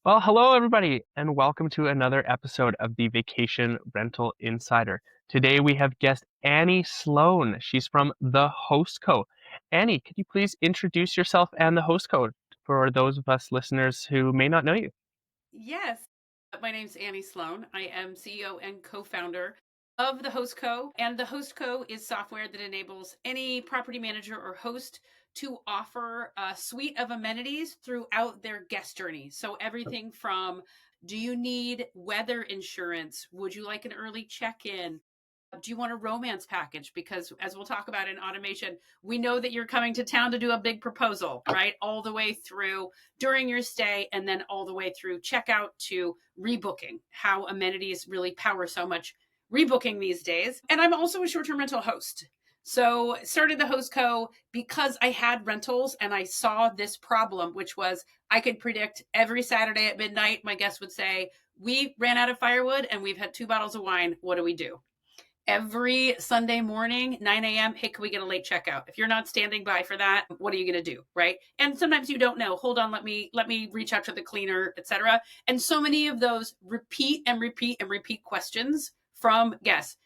Well, hello everybody, and welcome to another episode of the Vacation Rental Insider. Today we have guest Annie Sloan. She's from the Host Co. Annie, could you please introduce yourself and the Host Co. for those of us listeners who may not know you? Yes. My name's Annie Sloan. I am CEO and co-founder of the Host Co. And the Host Co. is software that enables any property manager or host to offer a suite of amenities throughout their guest journey. So everything from, do you need weather insurance? Would you like an early check-in? Do you want a romance package? Because as we'll talk about in automation, we know that you're coming to town to do a big proposal, right? All the way through during your stay and then all the way through checkout to rebooking, how amenities really power so much rebooking these days. And I'm also a short-term rental host. So started the Host Co. because I had rentals and I saw this problem, which was I could predict every Saturday at midnight, my guests would say, we ran out of firewood and we've had 2 bottles of wine. What do we do? Every Sunday morning, 9 a.m. Hey, can we get a late checkout? If you're not standing by for that, what are you going to do? Right. And sometimes you don't know. Hold on, let me reach out to the cleaner, etc. And so many of those repeat and repeat and repeat questions from guests.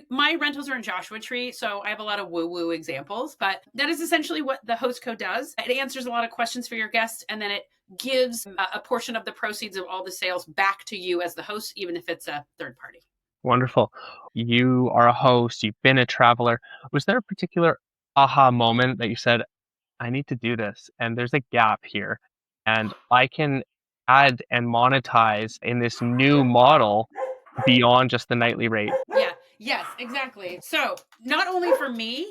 My rentals are in Joshua Tree, so I have a lot of woo-woo examples, but that is essentially what the Host Co does. It answers a lot of questions for your guests, and then it gives a portion of the proceeds of all the sales back to you as the host, even if it's a third party. Wonderful. You are a host, you've been a traveler. Was there a particular aha moment that you said, I need to do this, and there's a gap here, and I can add and monetize in this new model beyond just the nightly rate? Yeah, yes, exactly. So not only for me,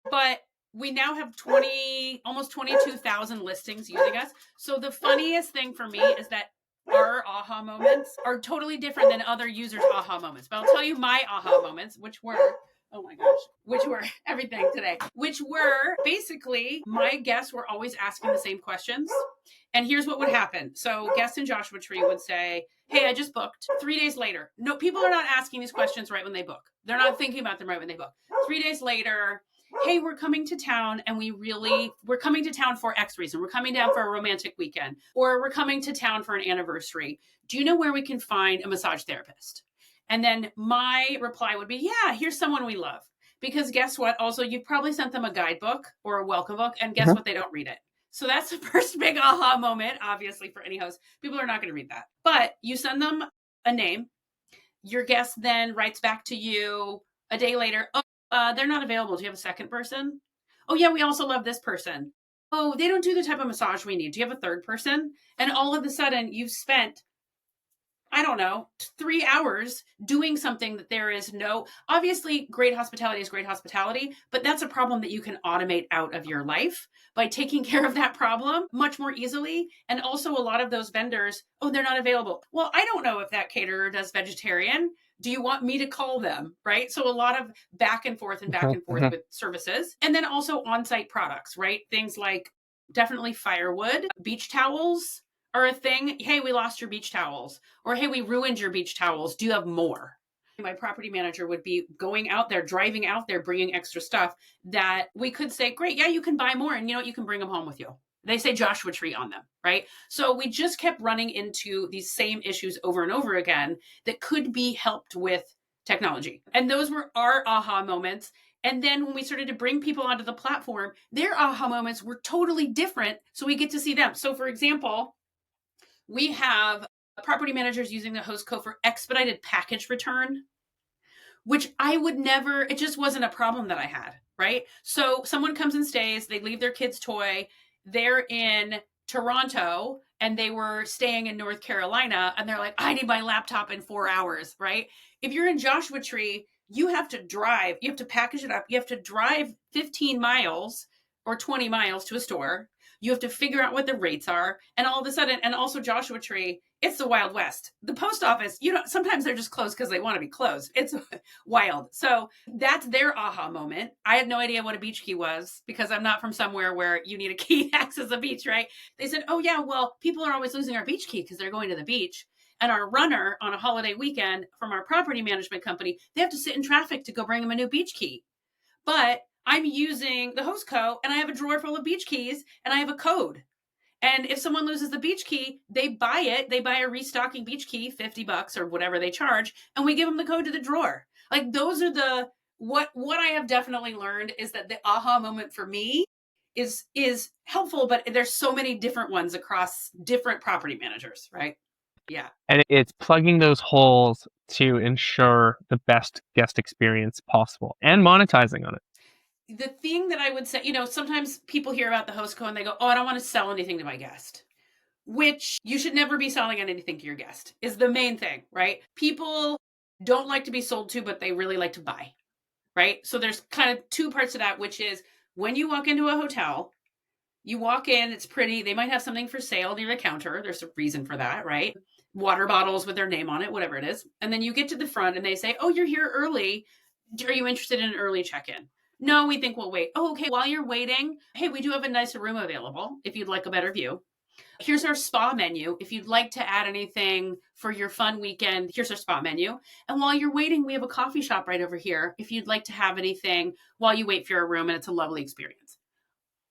but we now have 20, almost 22,000 listings using us. So the funniest thing for me is that our aha moments are totally different than other users' aha moments. But I'll tell you my aha moments, which were, oh my gosh, which were everything today, which were basically my guests were always asking the same questions. And here's what would happen. So guests in Joshua Tree would say, hey, I just booked. 3 days later, no, people are not asking these questions right when they book. They're not thinking about them right when they book. 3 days later, hey, we're coming to town and we're coming to town for X reason. We're coming down for a romantic weekend, or we're coming to town for an anniversary. Do you know where we can find a massage therapist? And then my reply would be, yeah, here's someone we love. Because guess what? Also, you've probably sent them a guidebook or a welcome book, and guess what? They don't read it. So that's the first big aha moment, obviously, for any host. People are not going to read that. But you send them a name. Your guest then writes back to you a day later. Oh, they're not available. Do you have a second person? Oh, yeah, we also love this person. Oh, they don't do the type of massage we need. Do you have a third person? And all of a sudden, you've spent, I don't know, 3 hours doing something that there is no, obviously, great hospitality is great hospitality, but that's a problem that you can automate out of your life by taking care of that problem much more easily. And also, a lot of those vendors, oh, they're not available. Well, I don't know if that caterer does vegetarian. Do you want me to call them? Right. So, a lot of back and forth and back Mhm, and forth mhm. with services. And then also on site products, right? Things like definitely firewood, beach towels are a thing. Hey, we lost your beach towels, or hey, we ruined your beach towels. Do you have more? My property manager would be going out there, driving out there, bringing extra stuff that we could say, great, yeah, you can buy more. And you know what? You can bring them home with you. They say Joshua Tree on them, right? So we just kept running into these same issues over and over again that could be helped with technology. And those were our aha moments. And then when we started to bring people onto the platform, their aha moments were totally different. So we get to see them. So, for example, we have property managers using the Host Co for expedited package return, which I would never, it just wasn't a problem that I had, right? So someone comes and stays, they leave their kid's toy, they're in Toronto and they were staying in North Carolina and they're like, I need my laptop in 4 hours, right? If you're in Joshua Tree, you have to drive, you have to package it up, you have to drive 15 miles or 20 miles to a store. You have to figure out what the rates are. And all of a sudden, and also Joshua Tree, it's the Wild West. The post office, sometimes they're just closed because they want to be closed. It's wild. So that's their aha moment. I had no idea what a beach key was because I'm not from somewhere where you need a key to access a beach, right? They said, oh, yeah, well, people are always losing our beach key because they're going to the beach. And our runner on a holiday weekend from our property management company, they have to sit in traffic to go bring them a new beach key. But I'm using the Host Co. and I have a drawer full of beach keys and I have a code. And if someone loses the beach key, they buy it. They buy a restocking beach key, $50 or whatever they charge, and we give them the code to the drawer. Like those are the what I have definitely learned is that the aha moment for me is helpful, but there's so many different ones across different property managers, right? Yeah. And it's plugging those holes to ensure the best guest experience possible and monetizing on it. The thing that I would say, sometimes people hear about the host co and they go, "Oh, I don't want to sell anything to my guest." Which you should never be selling anything to your guest is the main thing, right? People don't like to be sold to, but they really like to buy, right? So there's kind of two parts of that, which is when you walk into a hotel, you walk in, it's pretty. They might have something for sale near the counter. There's a reason for that, right? Water bottles with their name on it, whatever it is. And then you get to the front and they say, "Oh, you're here early. Are you interested in an early check-in?" No, we think we'll wait. "Oh, okay. While you're waiting, hey, we do have a nicer room available if you'd like a better view. Here's our spa menu. If you'd like to add anything for your fun weekend, here's our spa menu. And while you're waiting, we have a coffee shop right over here. If you'd like to have anything while you wait for your room, and it's a lovely experience."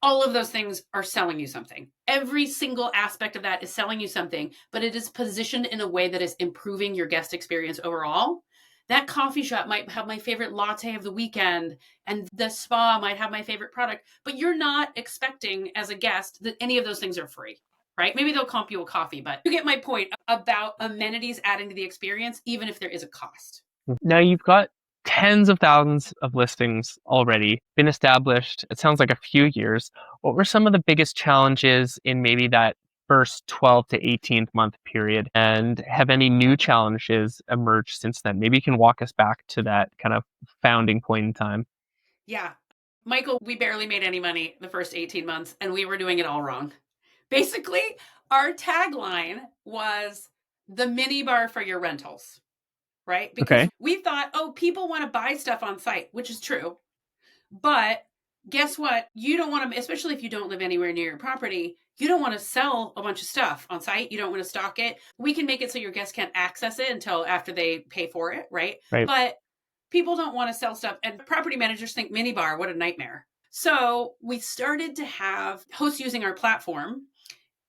All of those things are selling you something. Every single aspect of that is selling you something, but it is positioned in a way that is improving your guest experience overall. That coffee shop might have my favorite latte of the weekend, and the spa might have my favorite product, but you're not expecting as a guest that any of those things are free, right? Maybe they'll comp you a coffee, but you get my point about amenities adding to the experience, even if there is a cost. Now you've got tens of thousands of listings already been established. It sounds like a few years. What were some of the biggest challenges in maybe that first 12 to 18th month period? And have any new challenges emerged since then? Maybe you can walk us back to that kind of founding point in time. Yeah. Michael, we barely made any money the first 18 months, and we were doing it all wrong. Basically, our tagline was the mini bar for your rentals, right? Because Okay. we thought, oh, people want to buy stuff on site, which is true. But guess what? You don't want to, especially if you don't live anywhere near your property, you don't want to sell a bunch of stuff on site. You don't want to stock it. We can make it so your guests can't access it until after they pay for it, right? Right. But people don't want to sell stuff. And property managers think minibar, what a nightmare. So we started to have hosts using our platform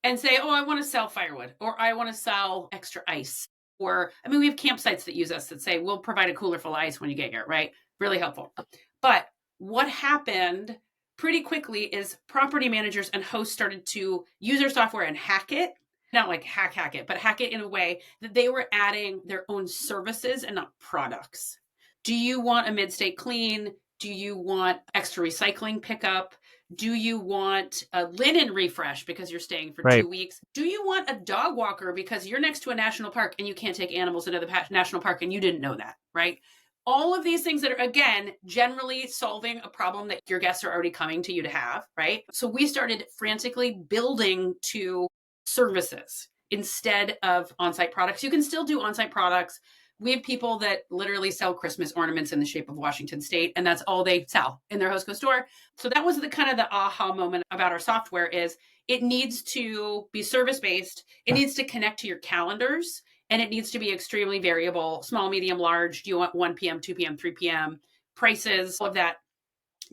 and say, "Oh, I want to sell firewood," or "I want to sell extra ice." Or, I mean, we have campsites that use us that say, "We'll provide a cooler full of ice when you get here," right? Really helpful. But what happened pretty quickly is property managers and hosts started to use our software and hack it. Not like hack it, but hack it in a way that they were adding their own services and not products. Do you want a mid-state clean? Do you want extra recycling pickup? Do you want a linen refresh because you're staying for Right. 2 weeks? Do you want a dog walker because you're next to a national park and you can't take animals into the national park and you didn't know that, right? All of these things that are, again, generally solving a problem that your guests are already coming to you to have, right? So we started frantically building to services instead of on-site products. You can still do on-site products. We have people that literally sell Christmas ornaments in the shape of Washington State, and that's all they sell in their Hostco store. So that was the kind of the aha moment about our software is it needs to be service-based. It needs to connect to your calendars, and it needs to be extremely variable, small, medium, large. Do you want 1 p.m., 2 p.m., 3 p.m., prices, all of that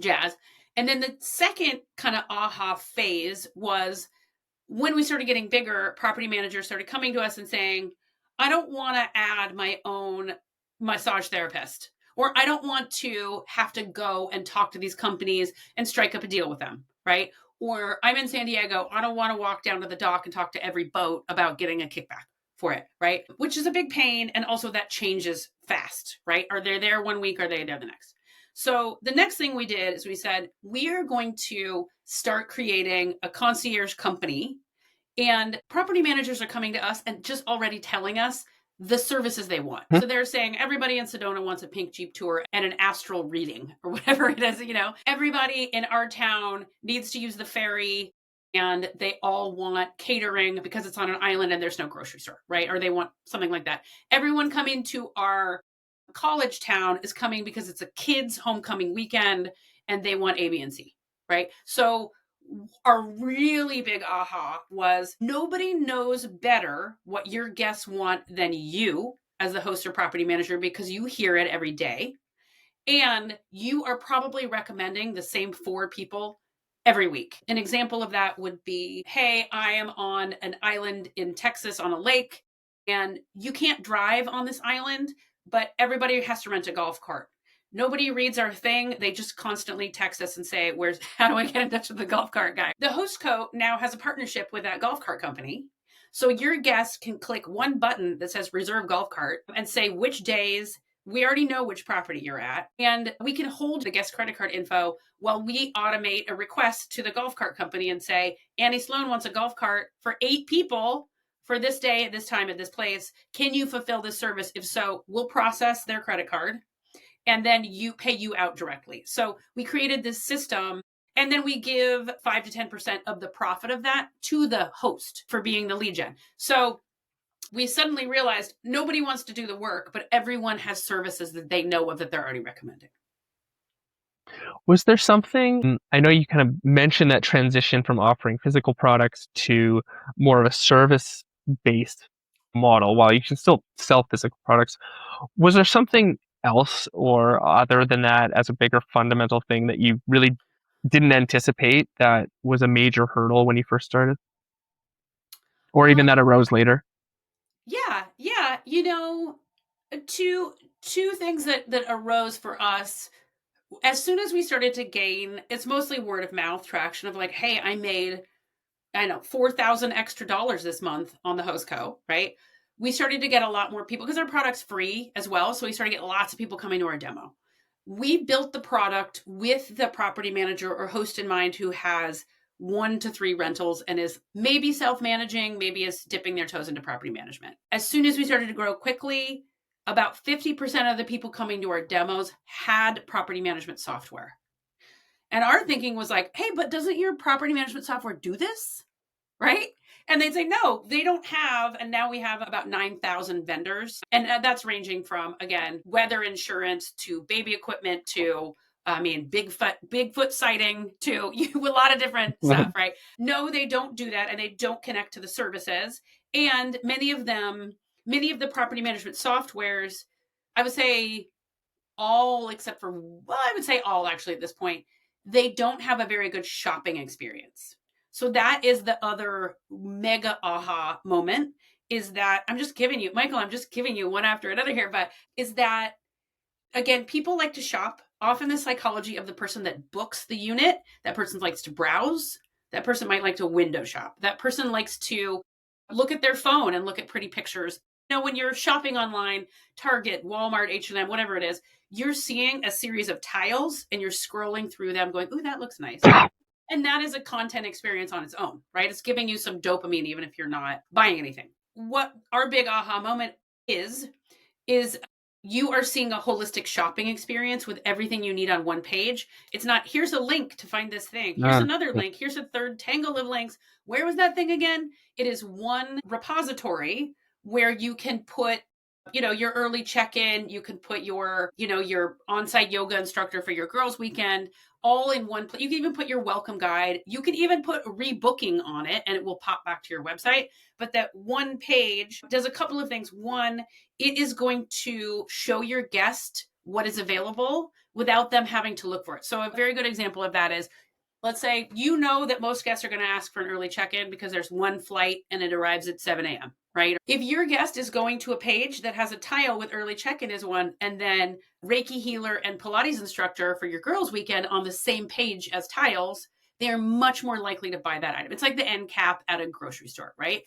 jazz. And then the second kind of aha phase was when we started getting bigger, property managers started coming to us and saying, "I don't want to add my own massage therapist, or I don't want to have to go and talk to these companies and strike up a deal with them," right? Or I'm in San Diego, I don't want to walk down to the dock and talk to every boat about getting a kickback for it, right? Which is a big pain. And also that changes fast, right? Are they there 1 week? Are they there the next? So the next thing we did is we said, we are going to start creating a concierge company, and property managers are coming to us and just already telling us the services they want. Hmm. So they're saying everybody in Sedona wants a pink Jeep tour and an astral reading or whatever it is, everybody in our town needs to use the ferry, and they all want catering because it's on an island and there's no grocery store, right? Or they want something like that. Everyone coming to our college town is coming because it's a kids' homecoming weekend and they want A, B, and C, right? So our really big aha was nobody knows better what your guests want than you as the host or property manager, because you hear it every day. And you are probably recommending the same 4 people every week. An example of that would be, hey, I am on an island in Texas on a lake, and you can't drive on this island, but everybody has to rent a golf cart. Nobody reads our thing. They just constantly text us and say, how do I get in touch with the golf cart guy? The host co now has a partnership with that golf cart company. So your guest can click one button that says reserve golf cart and say which days. We already know which property you're at, and we can hold the guest credit card info while we automate a request to the golf cart company and say, Annie Sloan wants a golf cart for 8 people for this day at this time at this place. Can you fulfill this service? If so, we'll process their credit card and then pay you out directly. So we created this system, and then we give 5 to 10% of the profit of that to the host for being the lead gen. So we suddenly realized nobody wants to do the work, but everyone has services that they know of that they're already recommending. Was there something, I know you kind of mentioned that transition from offering physical products to more of a service-based model, while you can still sell physical products. Was there something else or other than that as a bigger fundamental thing that you really didn't anticipate that was a major hurdle when you first started? Or even that arose later? Yeah. Two things that arose for us as soon as we started to gain, it's mostly word of mouth traction of like, hey, I made, I know, $4,000 extra this month on the host co, right? We started to get a lot more people because our product's free as well. So we started to get lots of people coming to our demo. We built the product with the property manager or host in mind who has 1 to 3 rentals and is maybe self-managing, maybe is dipping their toes into property management. As soon as we started to grow quickly, about 50% of the people coming to our demos had property management software. And our thinking was like, hey, but doesn't your property management software do this? Right? And they'd say, no, they don't have. And now we have about 9,000 vendors. And that's ranging from, again, weather insurance to baby equipment to, Bigfoot sighting to a lot of different stuff, right? No, they don't do that. And they don't connect to the services. And many of the property management softwares, I would say all except for, well, I would say all actually at this point, they don't have a very good shopping experience. So that is the other mega aha moment, is that I'm just giving you one after another here, but is that, again, people like to shop. Often the psychology of the person that books the unit, that person likes to browse, that person might like to window shop, that person likes to look at their phone and look at pretty pictures. When you're shopping online, Target, Walmart, H&M, whatever it is, you're seeing a series of tiles and you're scrolling through them going, ooh, that looks nice. And that is a content experience on its own, right? It's giving you some dopamine, even if you're not buying anything. What our big aha moment is you are seeing a holistic shopping experience with everything you need on one page. It's not, here's a link to find this thing. Here's another link. Here's a third tangle of links. Where was that thing again? It is one repository where you can put, your early check-in, you can put your on-site yoga instructor for your girls' weekend, all in one place. You can even put your welcome guide. You can even put rebooking on it and it will pop back to your website. But that one page does a couple of things. One, it is going to show your guest what is available without them having to look for it. So a very good example of that is, let's say that most guests are going to ask for an early check-in because there's one flight and it arrives at 7 a.m., right? If your guest is going to a page that has a tile with early check-in as one, and then Reiki healer and Pilates instructor for your girls' weekend on the same page as tiles, they're much more likely to buy that item. It's like the end cap at a grocery store, right?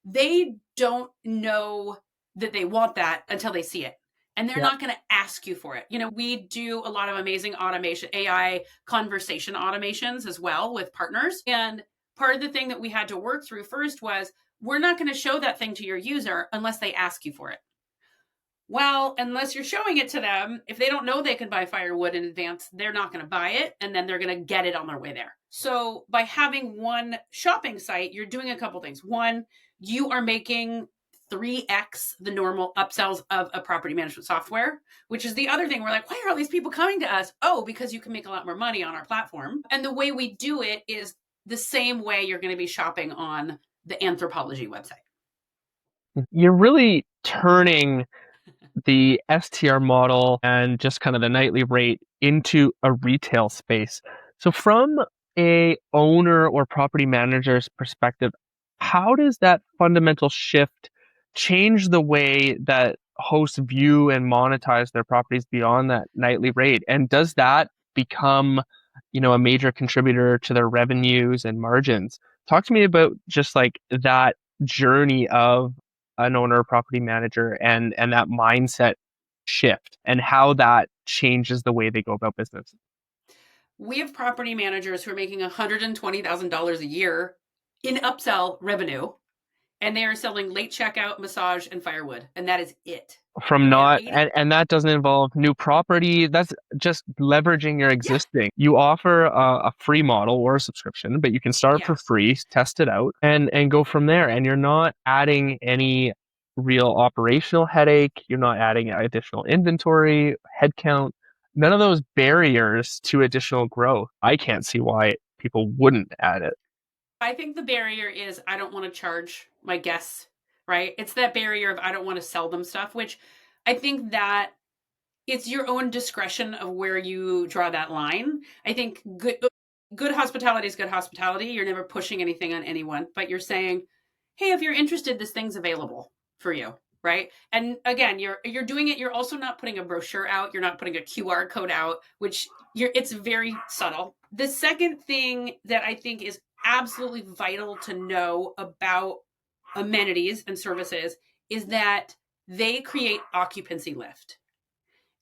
They don't know that they want that until they see it. And they're not going to ask you for it. We do a lot of amazing automation, AI conversation automations as well with partners. And part of the thing that we had to work through first was, we're not going to show that thing to your user unless they ask you for it. Well, unless you're showing it to them, if they don't know they can buy firewood in advance, they're not going to buy it. And then they're going to get it on their way there. So by having one shopping site, you're doing a couple things. One, you are making 3x the normal upsells of a property management software, which is the other thing. We're like, why are all these people coming to us? Oh, because you can make a lot more money on our platform. And the way we do it is the same way you're going to be shopping on the Anthropologie website. You're really turning the STR model and just kind of the nightly rate into a retail space. So from a owner or property manager's perspective, how does that fundamental shift change the way that hosts view and monetize their properties beyond that nightly rate? And does that become, a major contributor to their revenues and margins? Talk to me about just like that journey of an owner or property manager and that mindset shift and how that changes the way they go about business. We have property managers who are making $120,000 a year in upsell revenue, and they are selling late checkout, massage, and firewood, and that is it. From And they are not 80. and that doesn't involve new property. That's just leveraging your Yeah, existing. You offer a free model or a subscription, but you can start yeah. for free, test it out, and go from there. And you're not adding any real operational headache. You're not adding additional inventory, headcount, none of those barriers to additional growth. I can't see why people wouldn't add it. I think the barrier is I don't want to charge my guests, right? It's that barrier of I don't want to sell them stuff, which I think that it's your own discretion of where you draw that line. I think good hospitality is good hospitality. You're never pushing anything on anyone, but you're saying, "Hey, if you're interested, this thing's available for you." Right? And again, you're doing it. You're also not putting a brochure out. You're not putting a QR code out, which it's very subtle. The second thing that I think is absolutely vital to know about amenities and services is that they create occupancy lift.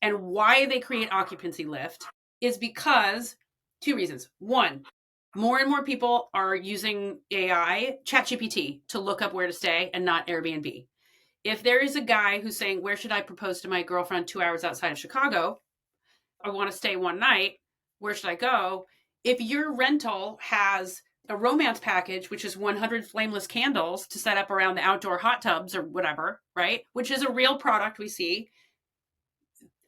And why they create occupancy lift is because two reasons. One, more and more people are using AI, ChatGPT, to look up where to stay and not Airbnb. If there is a guy who's saying, where should I propose to my girlfriend 2 hours outside of Chicago? I want to stay one night. Where should I go? If your rental has a romance package, which is 100 flameless candles to set up around the outdoor hot tubs or whatever, right? Which is a real product we see,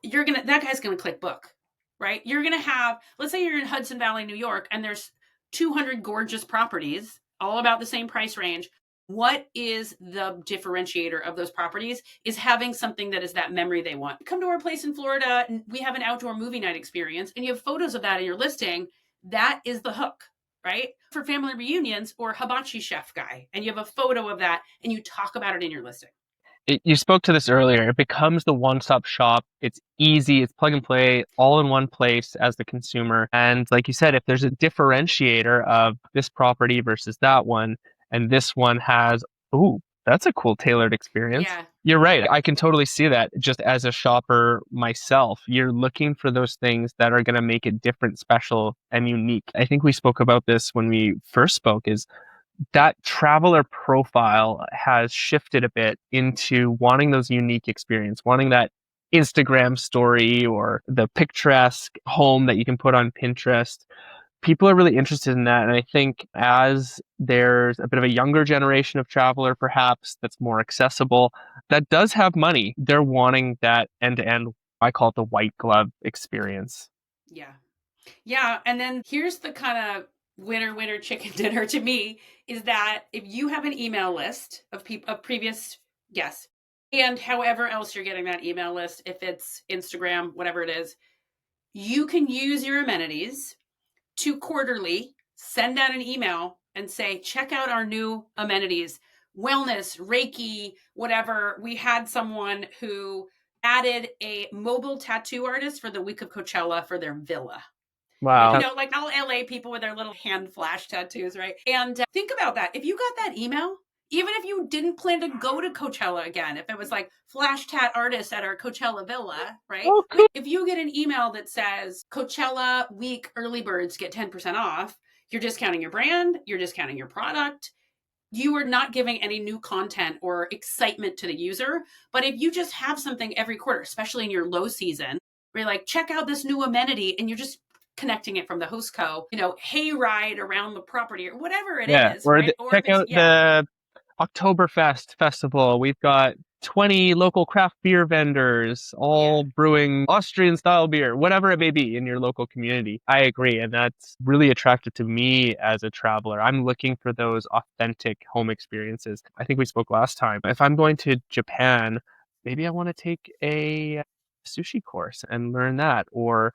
that guy's gonna click book, right? You're gonna have, let's say you're in Hudson Valley, New York, and there's 200 gorgeous properties, all about the same price range. What is the differentiator of those properties is having something that is that memory they want. Come to our place in Florida and we have an outdoor movie night experience and you have photos of that in your listing. That is the hook, right? For family reunions or hibachi chef guy, and you have a photo of that and you talk about it in your listing. You spoke to this earlier. It becomes the one-stop shop. It's easy. It's plug and play, all in one place as the consumer. And like you said, if there's a differentiator of this property versus that one, and this one has, ooh, that's a cool tailored experience. Yeah. You're right. I can totally see that just as a shopper myself. You're looking for those things that are going to make it different, special, and unique. I think we spoke about this when we first spoke is that traveler profile has shifted a bit into wanting those unique experience, wanting that Instagram story or the picturesque home that you can put on Pinterest. People are really interested in that. And I think as there's a bit of a younger generation of traveler, perhaps that's more accessible, that does have money, they're wanting that end to end, I call it the white glove experience. Yeah. Yeah. And then here's the kind of winner chicken dinner to me is that if you have an email list of people of previous guests and however else you're getting that email list, if it's Instagram, whatever it is, you can use your amenities to quarterly send out an email and say, check out our new amenities, wellness, Reiki, whatever. We had someone who added a mobile tattoo artist for the week of Coachella for their villa. Wow. Like all LA people with their little hand flash tattoos, right? And think about that. If you got that email, even if you didn't plan to go to Coachella again, if it was like flash tat artist at our Coachella villa, right? Oh, cool. If you get an email that says Coachella week early birds get 10% off, you're discounting your brand, you're discounting your product. You are not giving any new content or excitement to the user. But if you just have something every quarter, especially in your low season, where you're like, check out this new amenity, and you're just connecting it from the host hay ride around the property or whatever it Yeah. is, right? Or if Check it's, out the Oktoberfest festival. We've got 20 local craft beer vendors, yeah, all brewing Austrian style beer, whatever it may be in your local community. I agree. And that's really attractive to me as a traveler. I'm looking for those authentic home experiences. I think we spoke last time. If I'm going to Japan, maybe I want to take a sushi course and learn that, or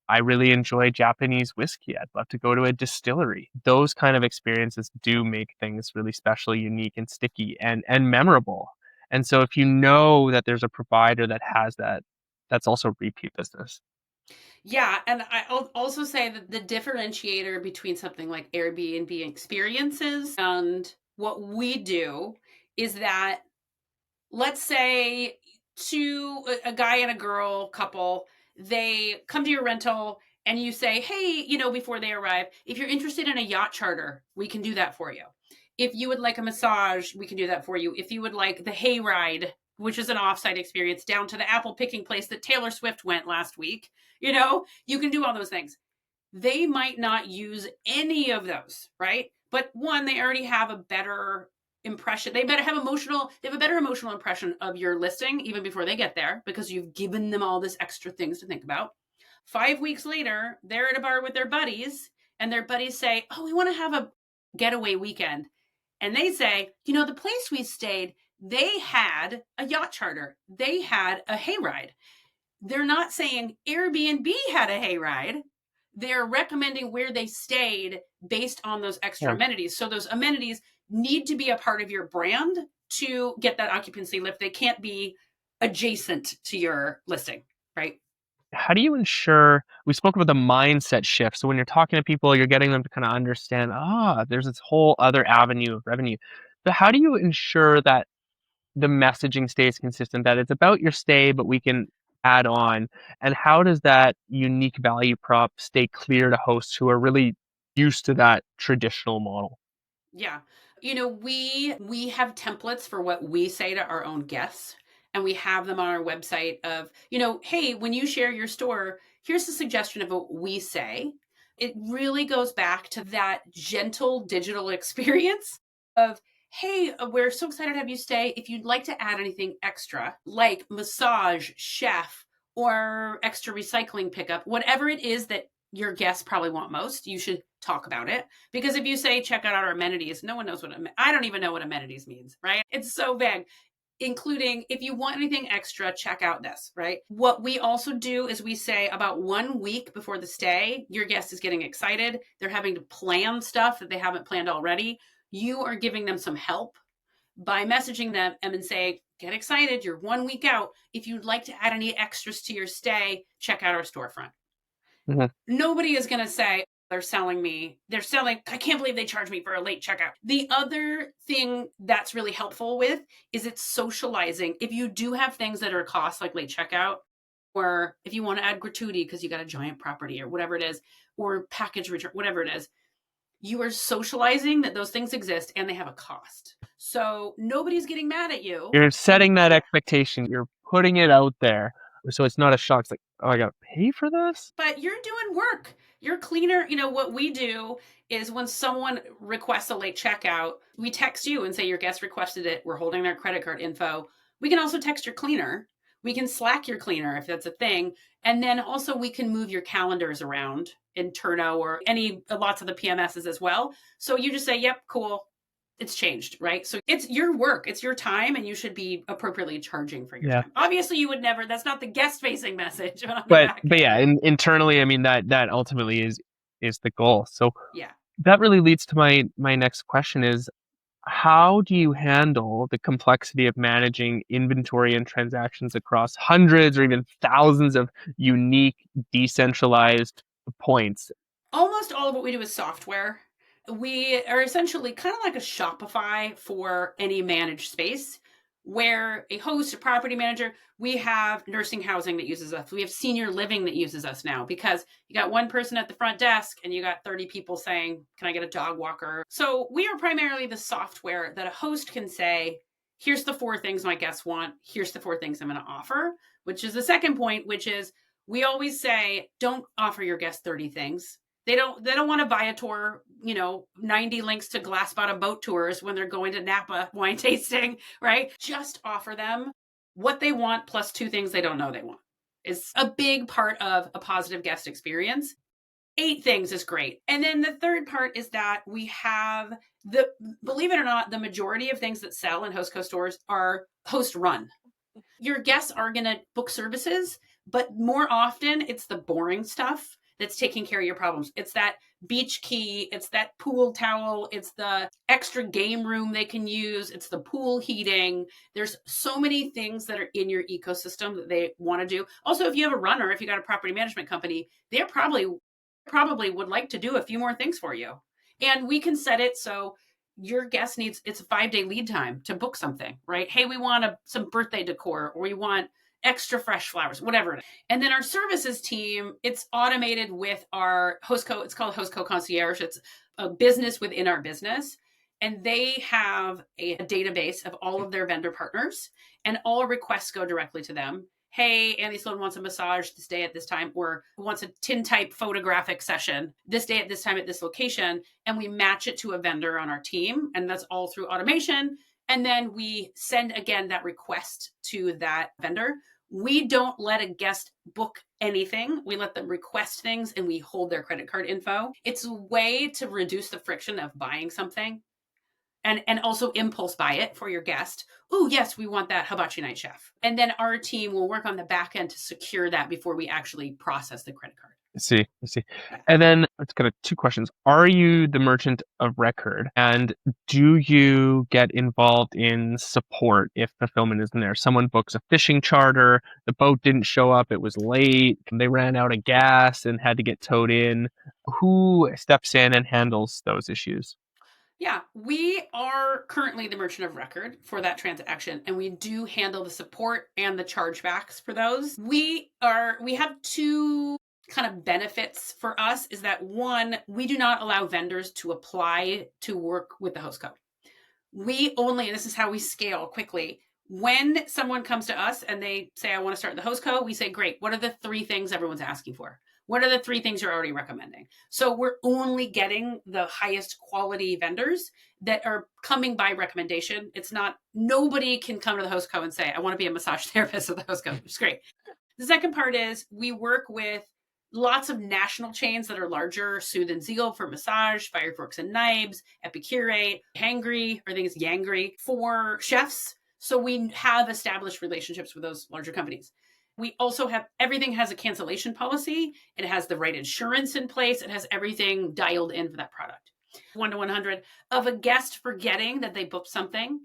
I really enjoy Japanese whiskey. I'd love to go to a distillery. Those kind of experiences do make things really special, unique, and sticky and memorable. And so if you know that there's a provider that has that, that's also repeat business. Yeah, and I'll also say that the differentiator between something like Airbnb experiences and what we do is that, let's say, a guy and a girl couple, they come to your rental and you say, hey, before they arrive, if you're interested in a yacht charter, we can do that for you. If you would like a massage, we can do that for you. If you would like the hayride, which is an offsite experience down to the apple picking place that Taylor Swift went last week, you can do all those things. They might not use any of those, right? But one, they already have a better impression. They have a better emotional impression of your listing even before they get there, because you've given them all this extra things to think about. 5 weeks later, they're at a bar with their buddies, and their buddies say, oh, we want to have a getaway weekend. And they say, the place we stayed, they had a yacht charter. They had a hayride. They're not saying Airbnb had a hayride. They're recommending where they stayed based on those extra Yeah. amenities. So those amenities need to be a part of your brand to get that occupancy lift. They can't be adjacent to your listing, right? How do you ensure, we spoke about the mindset shift. So when you're talking to people, you're getting them to kind of understand, there's this whole other avenue of revenue. But how do you ensure that the messaging stays consistent, that it's about your stay, but we can add on? And how does that unique value prop stay clear to hosts who are really used to that traditional model? Yeah. We have templates for what we say to our own guests, and we have them on our website of, hey, when you share your store, here's a suggestion of what we say. It really goes back to that gentle digital experience of, hey, we're so excited to have you stay. If you'd like to add anything extra, like massage, chef, or extra recycling pickup, whatever it is that your guests probably want most, you should talk about it. Because if you say check out our amenities, no one knows I don't even know what amenities means, right? It's so vague. Including, if you want anything extra, check out this, right? What we also do is we say about 1 week before the stay, your guest is getting excited. They're having to plan stuff that they haven't planned already. You are giving them some help by messaging them and say, get excited, you're 1 week out. If you'd like to add any extras to your stay, check out our storefront. Mhm. Nobody is going to say, they're selling, I can't believe they charged me for a late checkout. The other thing that's really helpful with is it's socializing. If you do have things that are costs like late checkout, or if you want to add gratuity because you got a giant property or whatever it is, or package return, whatever it is, you are socializing that those things exist and they have a cost. So nobody's getting mad at you. You're setting that expectation. You're putting it out there. So it's not a shock. It's like, oh, I got to pay for this? But you're doing work. You're cleaner. What we do is when someone requests a late checkout, we text you and say your guest requested it. We're holding their credit card info. We can also text your cleaner. We can Slack your cleaner if that's a thing. And then also we can move your calendars around in Turno or lots of the PMSs as well. So you just say, yep, cool. It's changed, right? So it's your work, it's your time, and you should be appropriately charging for your Yeah. time. Obviously, you would never, that's not the guest facing message on the But back but end. yeah, internally, I mean that ultimately is the goal. So Yeah. that really leads to my next question is, how do you handle the complexity of managing inventory and transactions across hundreds or even thousands of unique, decentralized points? Almost all of what we do is software. We are essentially kind of like a Shopify for any managed space, where a host, a property manager, we have nursing housing that uses us. We have senior living that uses us now, because you got one person at the front desk and you got 30 people saying, can I get a dog walker? So we are primarily the software that a host can say, here's the 4 things my guests want. Here's the 4 things I'm going to offer, which is the second point, which is we always say, don't offer your guests 30 things. They don't want to buy a tour, 90 links to glass bottom boat tours when they're going to Napa wine tasting, right? Just offer them what they want plus 2 things they don't know they want. It's a big part of a positive guest experience. 8 things is great. And then the third part is that we have believe it or not, the majority of things that sell in Host Co stores are host run. Your guests are going to book services, But more often, it's the boring stuff that's taking care of your problems. It's that beach key, it's that pool towel, it's the extra game room they can use, it's the pool heating. There's so many things that are in your ecosystem that they want to do. Also, if you have a runner, if you got a property management company, they probably would like to do a few more things for you. And we can set it so your guest needs, it's a 5-day lead time to book something, right? Hey, we want some birthday decor, or we want extra fresh flowers, whatever it is. And then our services team, it's automated with our HostCo. It's called HostCo Concierge. It's a business within our business. And they have a database of all of their vendor partners, and all requests go directly to them. Hey, Annie Sloan wants a massage this day at this time, or wants a tintype photographic session this day at this time at this location. And we match it to a vendor on our team. And that's all through automation. And then we send again that request to that vendor. We don't let a guest book anything. We let them request things, and we hold their credit card info. It's a way to reduce the friction of buying something, and also impulse buy it for your guest. Oh, yes, we want that hibachi night chef. And then our team will work on the back end to secure that before we actually process the credit card. I see. Yeah. And then it's kind of two questions. Are you the merchant of record? And do you get involved in support if fulfillment isn't there? Someone books a fishing charter, the boat didn't show up, it was late, they ran out of gas and had to get towed in. Who steps in and handles those issues? Yeah, we are currently the merchant of record for that transaction, and we do handle the support and the chargebacks for those. We have two kind of benefits for us. Is that one, we do not allow vendors to apply to work with the host code. We only, and this is how we scale quickly. When someone comes to us and they say, I want to start the host code, we say, great, what are the 3 things everyone's asking for? What are the 3 things you're already recommending? So we're only getting the highest quality vendors that are coming by recommendation. It's not, nobody can come to the host code and say, I want to be a massage therapist at the host code. It's great. The second part is we work with lots of national chains that are larger: Soothe and Zeal for massage, Fireworks and Knives, Epicurate, Hangry, or I think it's Yangry for chefs. So we have established relationships with those larger companies. We also have, everything has a cancellation policy. It has the right insurance in place. It has everything dialed in for that product. 1 to 100 of a guest forgetting that they booked something,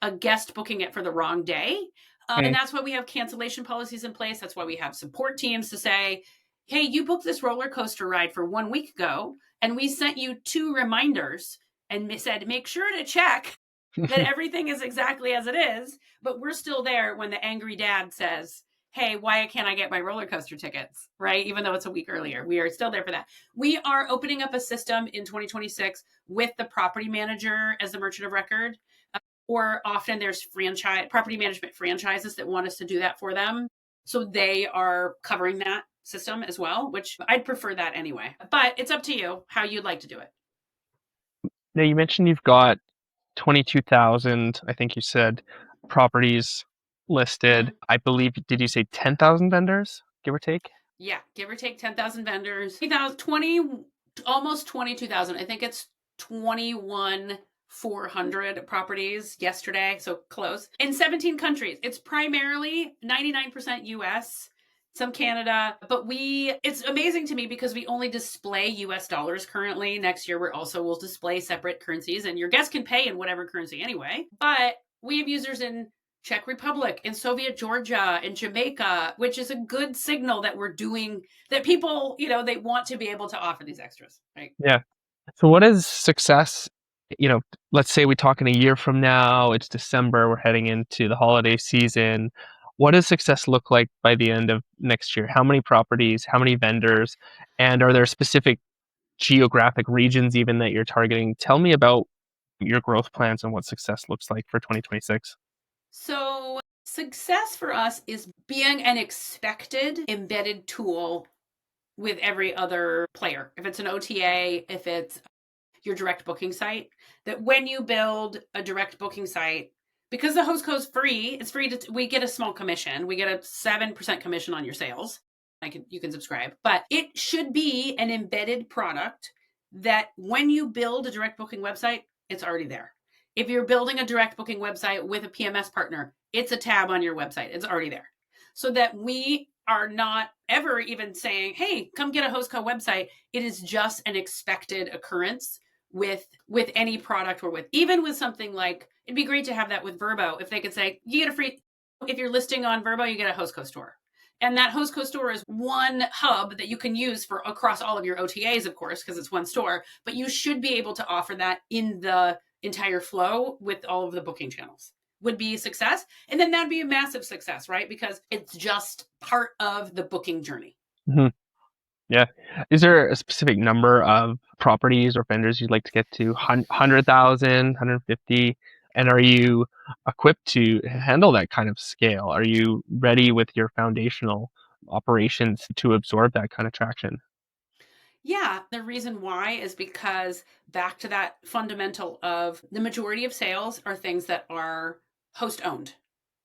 a guest booking it for the wrong day. And that's why we have cancellation policies in place. That's why we have support teams to say, hey, you booked this roller coaster ride for 1 week ago, and we sent you 2 reminders and said, make sure to check that everything is exactly as it is. But we're still there when the angry dad says, hey, why can't I get my roller coaster tickets, right? Even though it's a week earlier, we are still there for that. We are opening up a system in 2026 with the property manager as the merchant of record. Or often there's property management franchises that want us to do that for them. So they are covering that system as well, which I'd prefer that anyway. But it's up to you how you'd like to do it. Now, you mentioned you've got 22,000, I think you said, properties listed. Mm-hmm. I believe, did you say 10,000 vendors, give or take? Yeah, give or take 10,000 vendors. 20, almost 22,000. I think it's 21,400 properties yesterday, so close. In 17 countries. It's primarily 99% US, some Canada, but it's amazing to me because we only display US dollars currently. Next year, we'll display separate currencies, and your guests can pay in whatever currency anyway. But we have users in Czech Republic, in Soviet Georgia, in Jamaica, which is a good signal that we're doing, that people, they want to be able to offer these extras, right? Yeah. So what is success? Let's say we talk in a year from now, it's December, we're heading into the holiday season. What does success look like by the end of next year? How many properties, how many vendors, and are there specific geographic regions even that you're targeting? Tell me about your growth plans and what success looks like for 2026. So success for us is being an expected embedded tool with every other player. If it's an OTA, if it's your direct booking site, that when you build a direct booking site, because the host code's free, it's free we get a small commission. We get a 7% commission on your sales. You can subscribe, but it should be an embedded product that when you build a direct booking website, it's already there. If you're building a direct booking website with a PMS partner, it's a tab on your website. It's already there. So that we are not ever even saying, hey, come get a Hostco website. It is just an expected occurrence with any product we're with. Even with something like, it'd be great to have that with Verbo. If they could say, you get a free, if you're listing on Verbo, you get a Hostco store. And that Hostco store is one hub that you can use for across all of your OTAs, of course, because it's one store. But you should be able to offer that in the entire flow with all of the booking channels. Would be a success. And then that'd be a massive success, right? Because it's just part of the booking journey. Hmm. Yeah. Is there a specific number of properties or vendors you'd like to get to? 100,000, 150? And are you equipped to handle that kind of scale? Are you ready with your foundational operations to absorb that kind of traction? Yeah, the reason why is because back to that fundamental of the majority of sales are things that are host owned.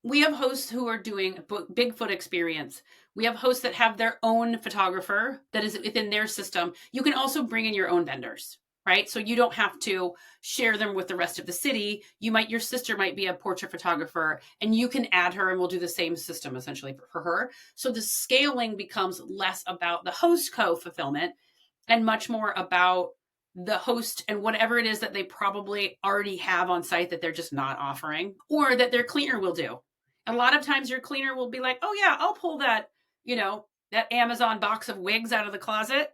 We have hosts who are doing Bigfoot experience. We have hosts that have their own photographer that is within their system. You can also bring in your own vendors, right? So you don't have to share them with the rest of the city. Your sister might be a portrait photographer and you can add her and we'll do the same system essentially for her. So the scaling becomes less about the host co-fulfillment and much more about the host and whatever it is that they probably already have on site that they're just not offering or that their cleaner will do. A lot of times your cleaner will be like, oh yeah, I'll pull that, that Amazon box of wigs out of the closet,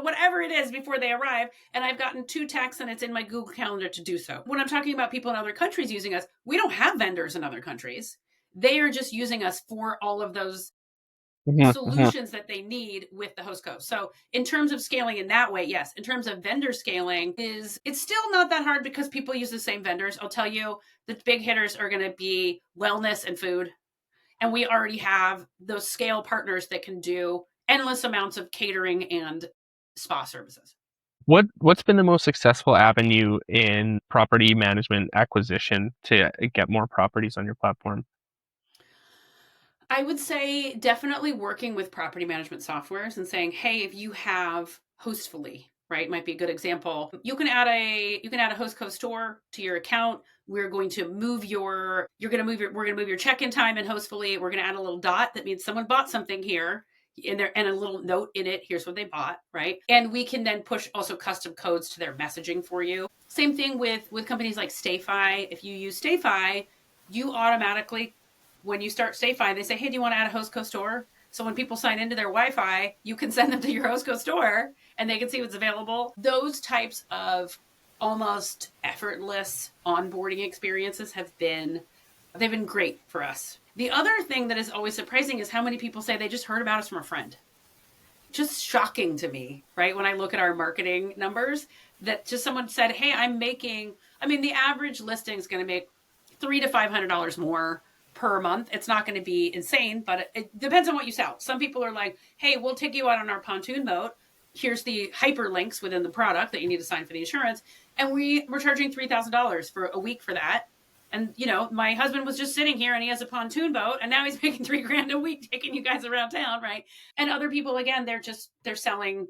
whatever it is before they arrive. And I've gotten 2 texts and it's in my Google Calendar to do so. When I'm talking about people in other countries using us, we don't have vendors in other countries. They are just using us for all of those Mhm, mhm. solutions that they need with the host co. So in terms of scaling in that way, yes. In terms of vendor scaling, it's still not that hard because people use the same vendors. I'll tell you, the big hitters are going to be wellness and food. And we already have those scale partners that can do endless amounts of catering and spa services. What's been the most successful avenue in property management acquisition to get more properties on your platform? I would say definitely working with property management softwares and saying, hey, if you have Hostfully, right, might be a good example. You can add a Hostco store to your account. We're going to move your we're going to move your check-in time in Hostfully. We're going to add a little dot that means someone bought something here in there and a little note in it. Here's what they bought, right? And we can then push also custom codes to their messaging for you. Same thing with companies like StayFi. If you use StayFi, you automatically when you start StayFi, they say, hey, do you want to add a Hostco store? So when people sign into their Wi-Fi, you can send them to your Hostco store and they can see what's available. Those types of almost effortless onboarding experiences they've been great for us. The other thing that is always surprising is how many people say they just heard about us from a friend. Just shocking to me, right? When I look at our marketing numbers, that just someone said, hey, the average listing is going to make $300 to $500 more per month. It's not going to be insane, but it depends on what you sell. Some people are like, hey, we'll take you out on our pontoon boat. Here's the hyperlinks within the product that you need to sign for the insurance. And we're charging $3,000 for a week for that. And, my husband was just sitting here and he has a pontoon boat and now he's making $3,000 a week taking you guys around town, right? And other people, again, they're selling,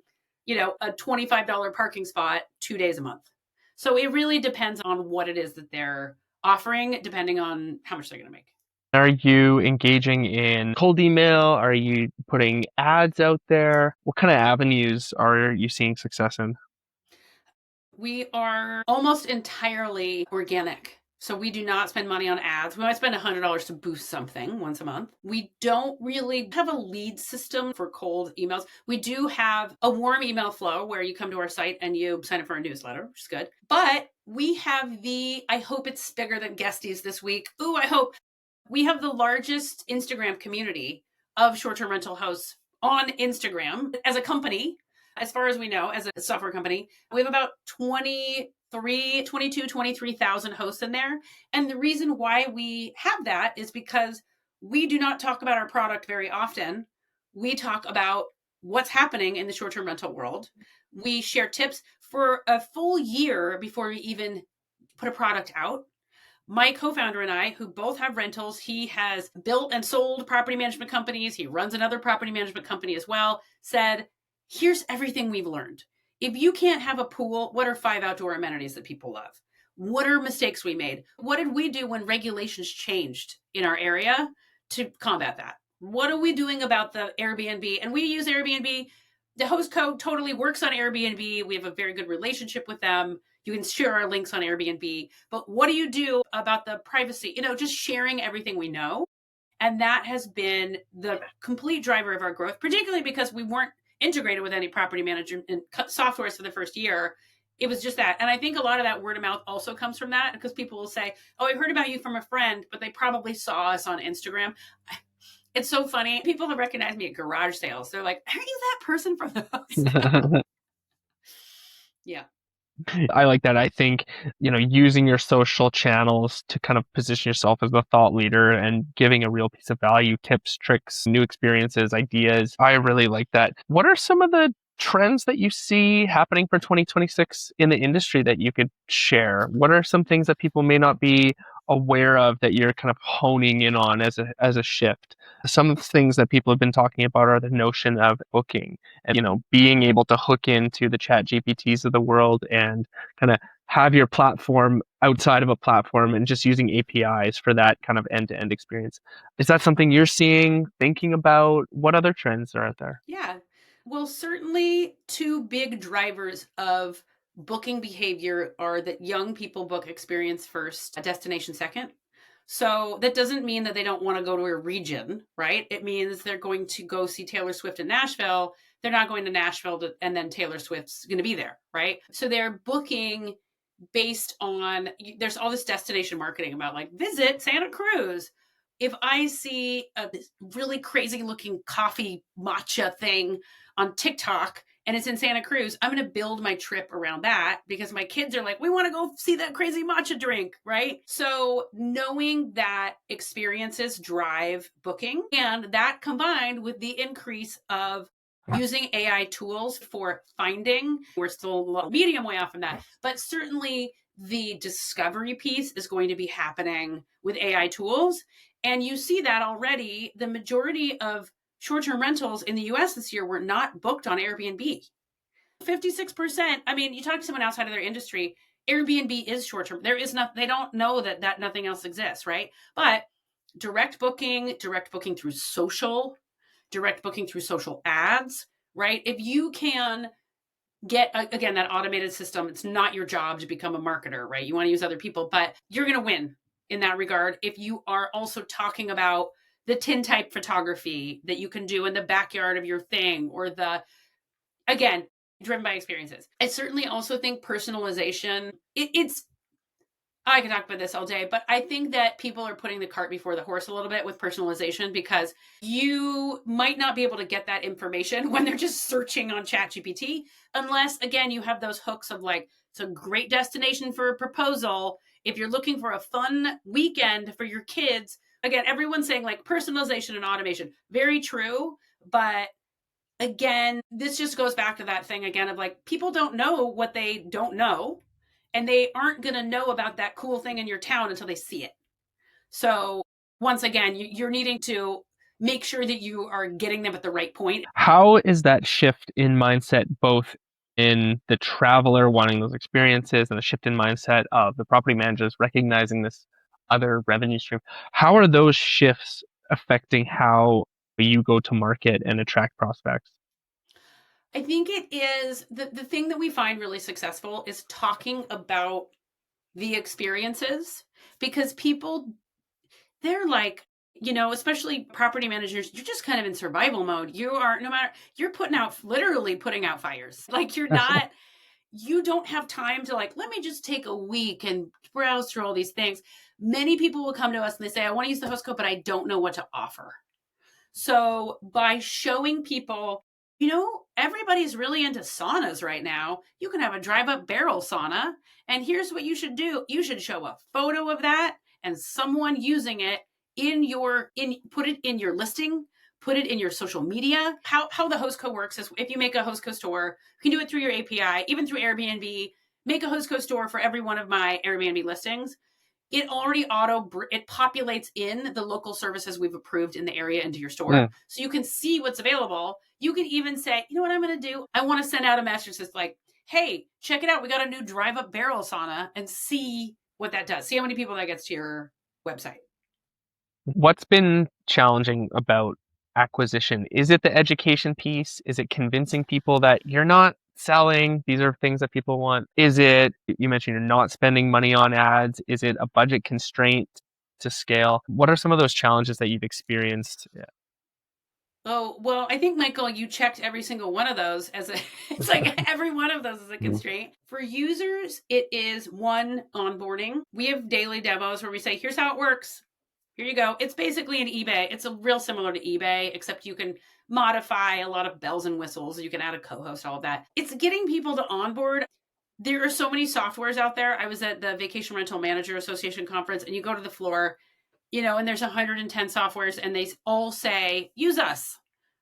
a $25 parking spot 2 days a month. So it really depends on what it is that they're offering, depending on how much they're going to make. Are you engaging in cold email? Are you putting ads out there? What kind of avenues are you seeing success in? We are almost entirely organic. So we do not spend money on ads. We might spend $100 to boost something once a month. We don't really have a lead system for cold emails. We do have a warm email flow where you come to our site and you sign up for a newsletter, which is good. But we have I hope it's bigger than Guesties this week. Ooh, I hope. We have the largest Instagram community of short-term rental hosts on Instagram as a company. As far as we know, as a software company, we have about 23,000 hosts in there. And the reason why we have that is because we do not talk about our product very often. We talk about what's happening in the short-term rental world. We share tips for a full year before we even put a product out. My co-founder and I, who both have rentals, he has built and sold property management companies. He runs another property management company as well, said, here's everything we've learned. If you can't have a pool, what are 5 outdoor amenities that people love? What are mistakes we made? What did we do when regulations changed in our area to combat that? What are we doing about the Airbnb? And we use Airbnb. The host code totally works on Airbnb. We have a very good relationship with them. You can share our links on Airbnb. But what do you do about the privacy? Just sharing everything we know. And that has been the complete driver of our growth, particularly because we weren't integrated with any property management and softwares for the first year. It was just that. And I think a lot of that word of mouth also comes from that, because people will say, oh, I heard about you from a friend, but they probably saw us on Instagram. It's so funny. People have recognized me at garage sales. They're like, aren't you that person from the house? Yeah. I like that. I think, using your social channels to kind of position yourself as a thought leader and giving a real piece of value, tips, tricks, new experiences, ideas. I really like that. What are some of the trends that you see happening for 2026 in the industry that you could share? What are some things that people may not be aware of that you're kind of honing in on as a shift? Some of the things that people have been talking about are the notion of booking and, being able to hook into the chat GPTs of the world and kind of have your platform outside of a platform and just using APIs for that kind of end-to-end experience. Is that something you're seeing, thinking about? What other trends are out there? Yeah. Well, certainly two big drivers of booking behavior are that young people book experience first, destination second. So that doesn't mean that they don't want to go to a region, right? It means they're going to go see Taylor Swift in Nashville. They're not going to Nashville and then Taylor Swift's going to be there, right? So they're booking based on, there's all this destination marketing about like visit Santa Cruz. If I see a really crazy looking coffee matcha thing on TikTok and it's in Santa Cruz, I'm going to build my trip around that because my kids are like, we want to go see that crazy matcha drink, right? So knowing that experiences drive booking, and that combined with the increase of using AI tools for finding, we're still a medium way off from that, but certainly the discovery piece is going to be happening with AI tools. And you see that already. The majority of short-term rentals in the US this year were not booked on Airbnb. 56%. I mean, you talk to someone outside of their industry, Airbnb is short-term. There is not, they don't know that nothing else exists, right? But direct booking through social, direct booking through social ads, right? If you can get, again, that automated system, it's not your job to become a marketer, right? You want to use other people, but you're going to win in that regard if you are also talking about the tintype photography that you can do in the backyard of your thing, or again, driven by experiences. I certainly also think personalization, it's I can talk about this all day, but I think that people are putting the cart before the horse a little bit with personalization, because you might not be able to get that information when they're just searching on ChatGPT, unless, again, you have those hooks of like, it's a great destination for a proposal. If you're looking for a fun weekend for your kids, again, everyone's saying like personalization and automation. Very true. But again, this just goes back to that thing again of like, people don't know what they don't know, and they aren't going to know about that cool thing in your town until they see it. So once again, you're needing to make sure that you are getting them at the right point. How is that shift in mindset, both in the traveler wanting those experiences and the shift in mindset of the property managers recognizing this other revenue stream? How are those shifts affecting how you go to market and attract prospects? I think it is the thing that we find really successful is talking about the experiences, because people, they're like, especially property managers, you're just kind of in survival mode. You are, no matter, you're literally putting out fires. Like you're not, you don't have time to like, let me just take a week and browse through all these things. Many people will come to us and they say, I want to use the host code, but I don't know what to offer. So by showing people, everybody's really into saunas right now. You can have a drive up barrel sauna. And here's what you should do. You should show a photo of that and someone using it put it in your listing, put it in your social media. How the host code works is if you make a host code store, you can do it through your API, even through Airbnb, make a host code store for every one of my Airbnb listings. It already it populates in the local services we've approved in the area into your store. Mm. So you can see what's available. You can even say, you know what I'm going to do? I want to send out a message that's like, hey, check it out. We got a new drive up barrel sauna, and see what that does. See how many people that gets to your website. What's been challenging about acquisition? Is it the education piece? Is it convincing people that you're not selling? These are things that people want. Is it, you mentioned you're not spending money on ads? Is it a budget constraint to scale? What are some of those challenges that you've experienced? Yeah. Oh, well, I think, Michael, you checked every single one of those as a, it's like every one of those is a Mhm. constraint. For users, it is one, onboarding. We have daily demos where we say, here's how it works. Here you go. It's basically an eBay. It's a real similar to eBay, except you can modify a lot of bells and whistles. You can add a co-host, all of that. It's getting people to onboard. There are so many softwares out there. I was at the Vacation Rental Manager Association conference, and you go to the floor, and there's 110 softwares, and they all say, use us,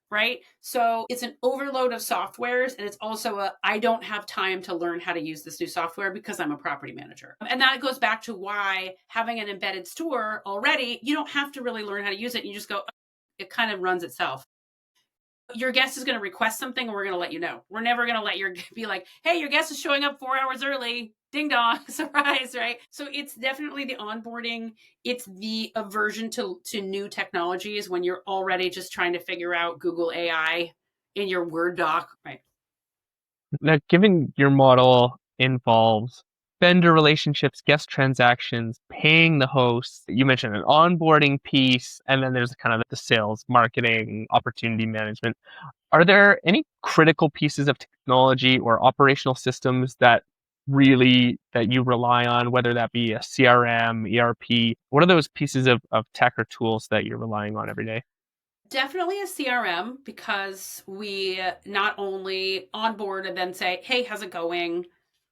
right? So it's an overload of softwares, and it's also I don't have time to learn how to use this new software because I'm a property manager. And that goes back to why having an embedded store already, you don't have to really learn how to use it. You just go, it kind of runs itself. Your guest is going to request something, and we're going to let you know. We're never going to let your be like, hey, your guest is showing up 4 hours early. Ding dong, surprise, right? So it's definitely the onboarding. It's the aversion to new technologies when you're already just trying to figure out Google AI in your Word doc, right? Now, given your model involves vendor relationships, guest transactions, paying the host, you mentioned an onboarding piece, and then there's kind of the sales, marketing, opportunity management. Are there any critical pieces of technology or operational systems that you rely on, whether that be a CRM, ERP? What are those pieces of tech or tools that you're relying on every day? Definitely a CRM, because we not only onboard and then say, hey, how's it going?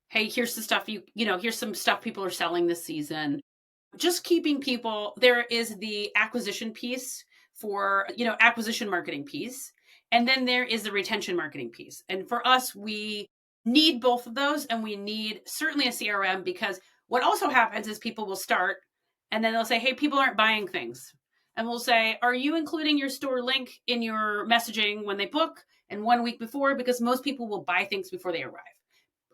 Hey, here's the stuff here's some stuff people are selling this season. Just keeping people, there is the acquisition piece for, acquisition marketing piece. And then there is the retention marketing piece. And for us, we need both of those, and we need certainly a CRM, because what also happens is people will start and then they'll say, hey, people aren't buying things. And we'll say, are you including your store link in your messaging when they book and 1 week before? Because most people will buy things before they arrive.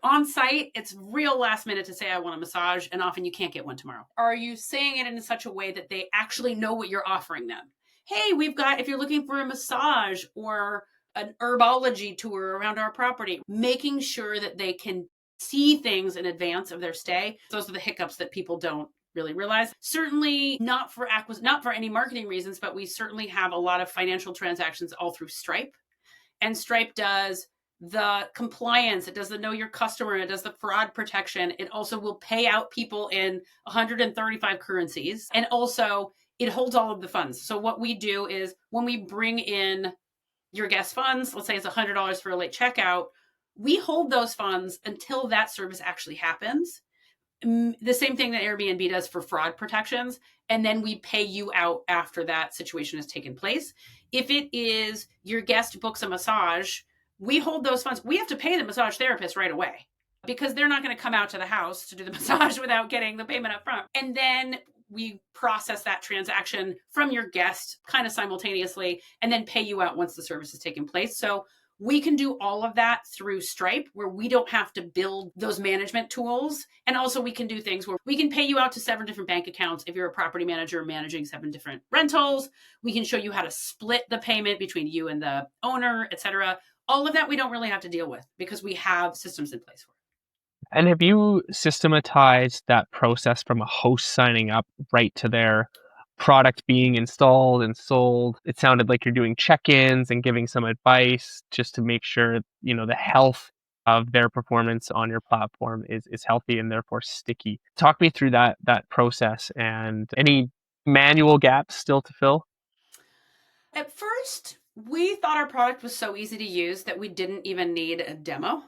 On site, it's real last minute to say, I want a massage, and often you can't get one tomorrow. Are you saying it in such a way that they actually know what you're offering them? Hey, we've got, if you're looking for a massage or an herbology tour around our property, making sure that they can see things in advance of their stay. Those are the hiccups that people don't really realize. Certainly not for any marketing reasons, but we certainly have a lot of financial transactions all through Stripe. And Stripe does the compliance, it does the know your customer, it does the fraud protection. It also will pay out people in 135 currencies. And also it holds all of the funds. So what we do is when we bring in your guest funds, let's say it's $100 for a late checkout, we hold those funds until that service actually happens. The same thing that Airbnb does for fraud protections. And then we pay you out after that situation has taken place. If it is your guest books a massage, we hold those funds. We have to pay the massage therapist right away, because they're not going to come out to the house to do the massage without getting the payment up front. And then we process that transaction from your guest kind of simultaneously and then pay you out once the service has taken place. So we can do all of that through Stripe, where we don't have to build those management tools. And also we can do things where we can pay you out to 7 different bank accounts. If you're a property manager managing 7 different rentals, we can show you how to split the payment between you and the owner, etc. All of that we don't really have to deal with, because we have systems in place for it. And have you systematized that process from a host signing up right to their product being installed and sold? It sounded like you're doing check-ins and giving some advice just to make sure, the health of their performance on your platform is healthy and therefore sticky. Talk me through that process and any manual gaps still to fill. At first, we thought our product was so easy to use that we didn't even need a demo.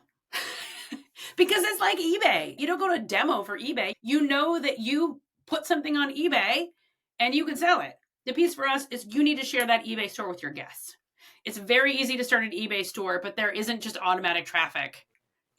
Because it's like eBay. You don't go to a demo for eBay. You know that you put something on eBay and you can sell it. The piece for us is you need to share that eBay store with your guests. It's very easy to start an eBay store, but there isn't just automatic traffic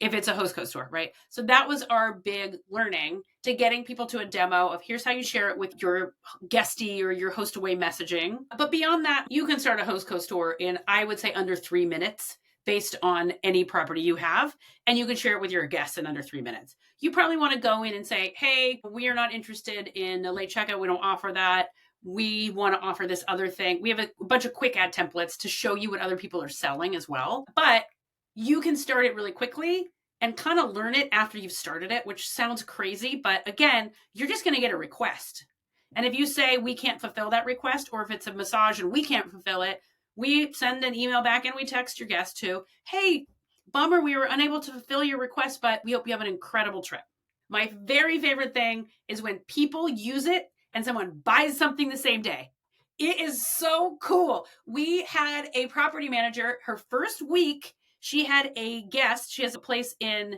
if it's a host code store, right? So that was our big learning, to getting people to a demo of here's how you share it with your guestie or your host away messaging. But beyond that, you can start a host code store in, I would say, under 3 minutes based on any property you have, and you can share it with your guests in under 3 minutes. You probably want to go in and say, hey, we are not interested in a late checkout. We don't offer that. we want to offer this other thing. We have a bunch of quick ad templates to show you what other people are selling as well. But you can start it really quickly and kind of learn it after you've started it, which sounds crazy. But again, you're just going to get a request. And if you say we can't fulfill that request, or if it's a massage and we can't fulfill it, we send an email back and we text your guest to, hey, bummer, we were unable to fulfill your request, but we hope you have an incredible trip. My very favorite thing is when people use it and someone buys something the same day. It is so cool. We had a property manager, her first week, she had a guest. She has a place in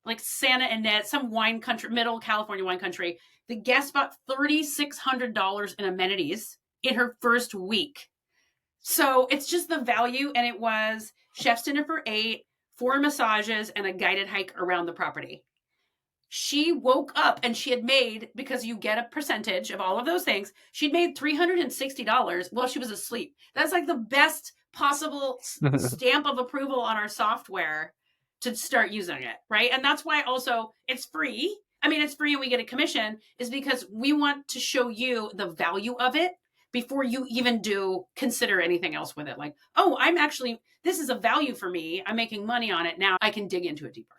like Santa Ynez, some wine country, middle California wine country. The guest bought $3,600 in amenities in her first week. So it's just the value. And it was chef's dinner for 8, 4 massages, and a guided hike around the property. She woke up and she had made, because you get a percentage of all of those things, she'd made $360 while she was asleep. That's like the best possible stamp of approval on our software to start using it, right? And that's why also it's free. I mean, it's free and we get a commission, is because we want to show you the value of it before you even consider anything else with it. Like, oh, this is a value for me. I'm making money on it. Now I can dig into it deeper.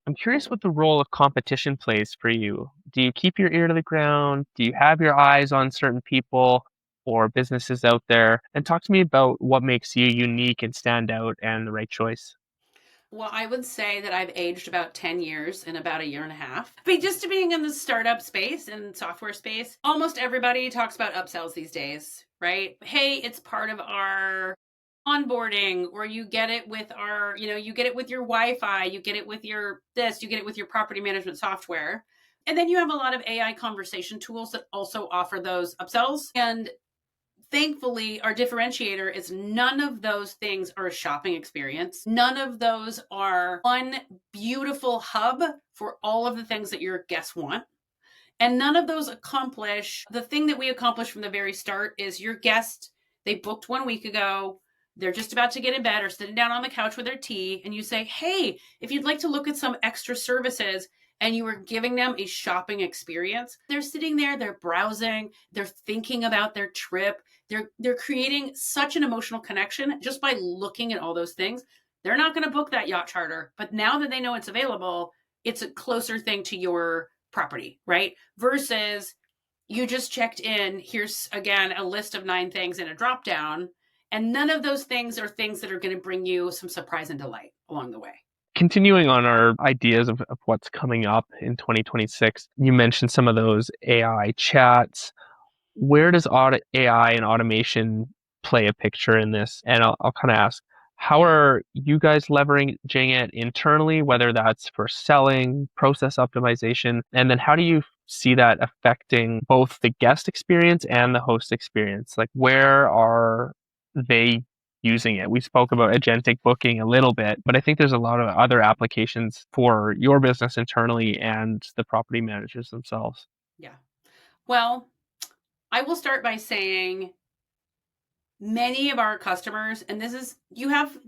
I'm curious what the role of competition plays for you. Do you keep your ear to the ground? Do you have your eyes on certain people or businesses out there? And talk to me about what makes you unique and stand out and the right choice. Well, I would say that I've aged about 10 years in about a year and a half. But just being in the startup space and software space, almost everybody talks about upsells these days, right? Hey, it's part of our onboarding, or you get it with you get it with your Wi-Fi, you get it with your this, you get it with your property management software. And then you have a lot of AI conversation tools that also offer those upsells. And thankfully, our differentiator is none of those things are a shopping experience. None of those are one beautiful hub for all of the things that your guests want. And none of those accomplish the thing that we accomplished from the very start is your guest, they booked 1 week ago. They're just about to get in bed or sitting down on the couch with their tea. And you say, hey, if you'd like to look at some extra services, and you are giving them a shopping experience, they're sitting there, they're browsing, they're thinking about their trip. They're creating such an emotional connection just by looking at all those things. They're not going to book that yacht charter, but now that they know it's available, it's a closer thing to your property, right? Versus you just checked in, here's again a list of 9 things in a drop down, and none of those things are things that are going to bring you some surprise and delight along the way. Continuing on our ideas of what's coming up in 2026, you mentioned some of those AI chats. Where does AI and automation play a picture in this? And I'll kind of ask, how are you guys leveraging it internally, whether that's for selling, process optimization, and then how do you see that affecting both the guest experience and the host experience? Like, where are they using it? We spoke about agentic booking a little bit, but I think there's a lot of other applications for your business internally and the property managers themselves. Yeah. Well, I will start by saying many of our customers, and this is, you have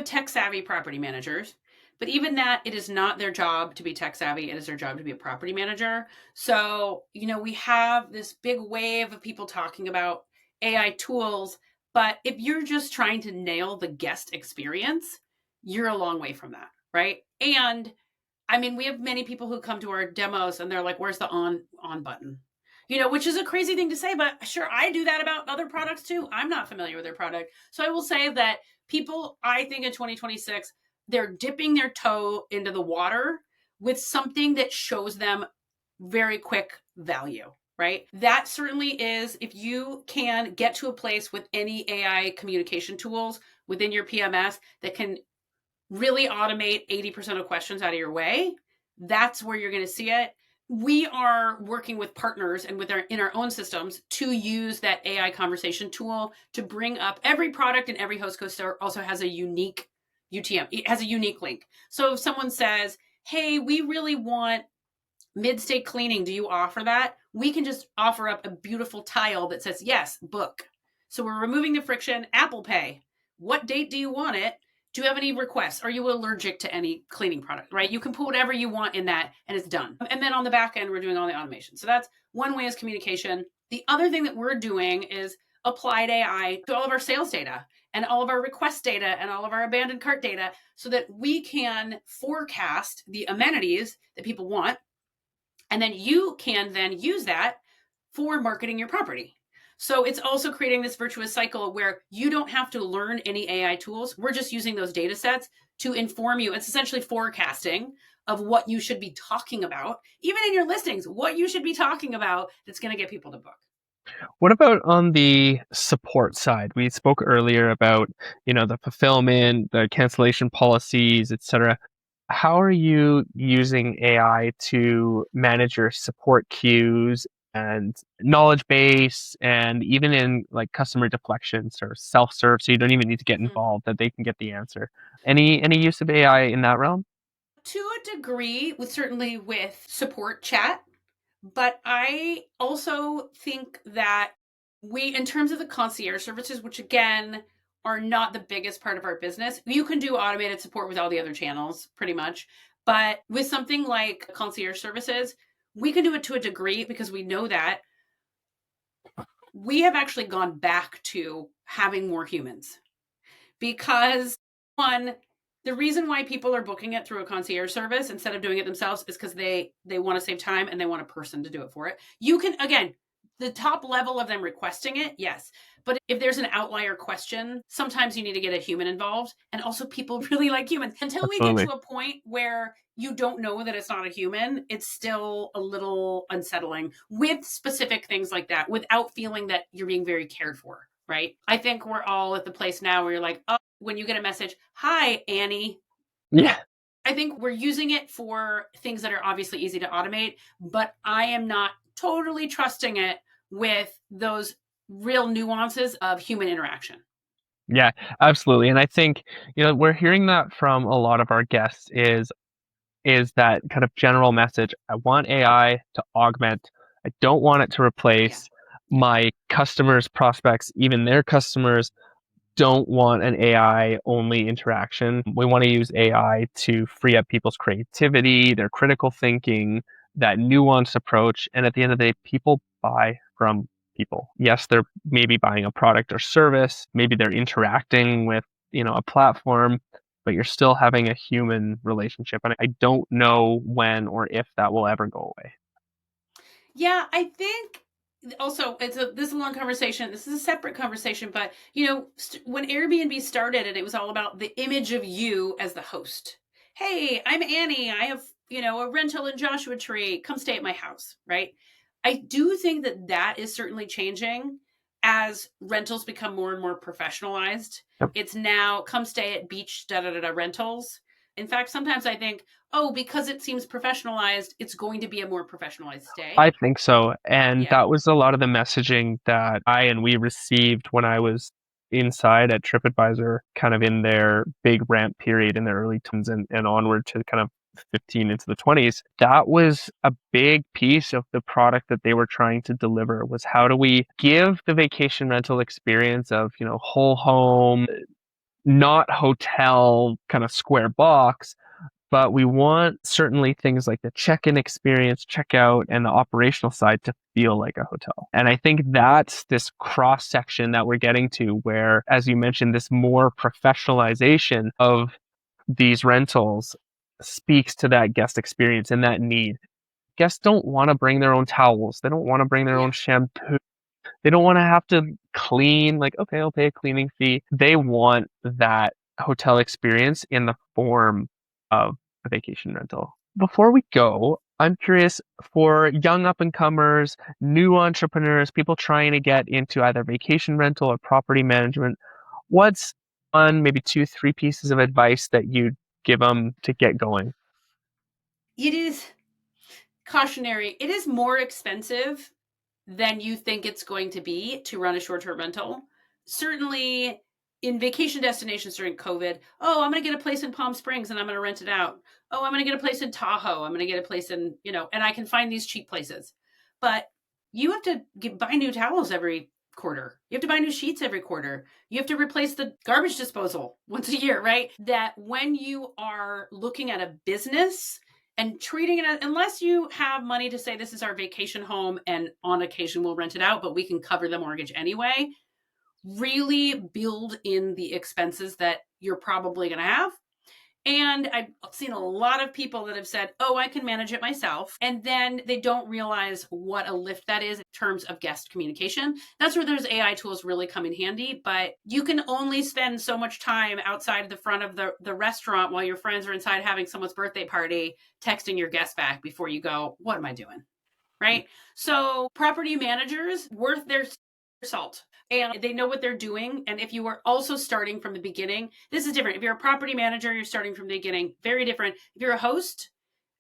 tech savvy property managers, but even that, it is not their job to be tech savvy. It is their job to be a property manager. So, we have this big wave of people talking about AI tools, but if you're just trying to nail the guest experience, you're a long way from that, right? And I mean, we have many people who come to our demos and they're like, where's the on button? Which is a crazy thing to say, but sure, I do that about other products too. I'm not familiar with their product. So I will say that people, I think in 2026, they're dipping their toe into the water with something that shows them very quick value, right? That certainly is, if you can get to a place with any AI communication tools within your PMS that can really automate 80% of questions out of your way, that's where you're going to see it. We are working with partners and in our own systems to use that AI conversation tool to bring up every product, and every host co-store also has a unique UTM. It has a unique link. So if someone says, hey, we really want mid-stay cleaning, do you offer that? We can just offer up a beautiful tile that says, yes, book. So we're removing the friction. Apple Pay. What date do you want it? Do you have any requests? Are you allergic to any cleaning product, right? You can put whatever you want in that and it's done. And then on the back end, we're doing all the automation. So that's one way is communication. The other thing that we're doing is applied AI to all of our sales data and all of our request data and all of our abandoned cart data so that we can forecast the amenities that people want. And then you can then use that for marketing your property. So it's also creating this virtuous cycle where you don't have to learn any AI tools. We're just using those data sets to inform you. It's essentially forecasting of what you should be talking about, even in your listings, what you should be talking about that's going to get people to book. What about on the support side? We spoke earlier about, the fulfillment, the cancellation policies, etc. How are you using AI to manage your support queues and knowledge base, and even in like customer deflections or self-serve, so you don't even need to get Mm-hmm. involved, that they can get the answer? Any use of AI in that realm? To a degree, with certainly with support chat, but I also think that we, in terms of the concierge services, which again are not the biggest part of our business, you can do automated support with all the other channels pretty much. But with something like concierge services, we can do it to a degree because we know that we have actually gone back to having more humans because one, the reason why people are booking it through a concierge service instead of doing it themselves is because they want to save time and they want a person to do it for it. You can, again, the top level of them requesting it, yes, but if there's an outlier question, sometimes you need to get a human involved. And also people really like humans. Until we get Absolutely. to a point where you don't know that it's not a human, it's still a little unsettling with specific things like that without feeling that you're being very cared for, right? I think we're all at the place now where you're like, oh, when you get a message, hi, Annie. Yeah. I think we're using it for things that are obviously easy to automate, but I am not totally trusting it with those real nuances of human interaction. Yeah, absolutely. And I think, we're hearing that from a lot of our guests is that kind of general message. I want AI to augment. I don't want it to Yeah. replace my customers, prospects, even their customers don't want an AI only interaction. We want to use AI to free up people's creativity, their critical thinking, that nuanced approach. And at the end of the day, people buy from people. Yes, they're maybe buying a product or service, maybe they're interacting with, a platform, but you're still having a human relationship. And I don't know when or if that will ever go away. Yeah, I think also this is a long conversation. This is a separate conversation, but when Airbnb started and it was all about the image of you as the host. Hey, I'm Annie. I have, a rental in Joshua Tree. Come stay at my house, right? I do think that that is certainly changing as rentals become more and more professionalized. Yep. It's now come stay at beach da da da, da rentals. In fact, sometimes I think, oh, because it seems professionalized, it's going to be a more professionalized stay. I think so. And Yeah. that was a lot of the messaging that I and we received when I was inside at TripAdvisor, kind of in their big ramp period in their early teens and onward to kind of 15 into the 20s. That was a big piece of the product that they were trying to deliver, was how do we give the vacation rental experience of, whole home, not hotel kind of square box, but we want certainly things like the check-in experience, checkout, and the operational side to feel like a hotel. And I think that's this cross section that we're getting to where, as you mentioned, this more professionalization of these rentals speaks to that guest experience and that need. Guests don't want to bring their own towels. They don't want to bring their Yeah. own shampoo. They don't want to have to clean, like, okay, I'll pay a cleaning fee. They want that hotel experience in the form of a vacation rental. Before we go, I'm curious, for young up and comers, new entrepreneurs, people trying to get into either vacation rental or property management, what's one, maybe two, three pieces of advice that you'd give them to get going? It is cautionary. It is more expensive than you think it's going to be to run a short-term rental. Certainly in vacation destinations during COVID, oh, I'm going to get a place in Palm Springs and I'm going to rent it out. Oh, I'm going to get a place in Tahoe. I'm going to get a place in, and I can find these cheap places. But you have to buy new towels every quarter. You have to buy new sheets every quarter. You have to replace the garbage disposal once a year, right? That when you are looking at a business, and treating it unless you have money to say this is our vacation home and on occasion we'll rent it out, but we can cover the mortgage anyway. Really build in the expenses that you're probably going to have. And I've seen a lot of people that have said, oh, I can manage it myself. And then they don't realize what a lift that is in terms of guest communication. That's where those AI tools really come in handy. But you can only spend so much time outside the front of the restaurant while your friends are inside having someone's birthday party, texting your guests back before you go, what am I doing? Right? So property managers worth their salt. And they know what they're doing. And if you are also starting from the beginning, this is different. If you're a property manager, you're starting from the beginning, very different. If you're a host,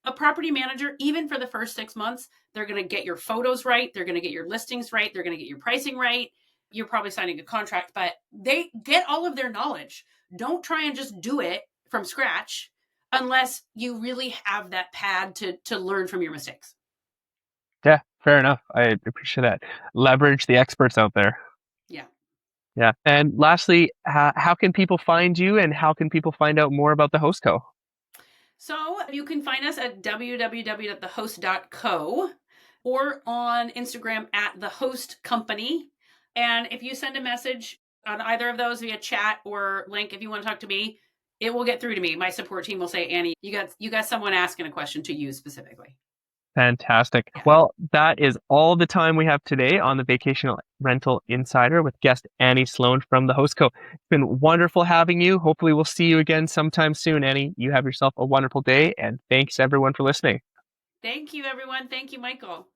a property manager, even for the first 6 months, they're going to get your photos right. They're going to get your listings right. They're going to get your pricing right. You're probably signing a contract, but they get all of their knowledge. Don't try and just do it from scratch unless you really have that pad to learn from your mistakes. Yeah, fair enough. I appreciate that. Leverage the experts out there. Yeah. Yeah. And lastly, how can people find you and how can people find out more about the Host Co? So you can find us at www.thehost.co or on Instagram at the Host Company. And if you send a message on either of those via chat or link, if you want to talk to me, it will get through to me. My support team will say, Annie, you got someone asking a question to you specifically. Fantastic. Yeah. Well, that is all the time we have today on the Vacation Rental Insider with guest Annie Sloan from the Host Co. It's been wonderful having you. Hopefully we'll see you again sometime soon, Annie. You have yourself a wonderful day, and thanks everyone for listening. Thank you, everyone. Thank you, Michael.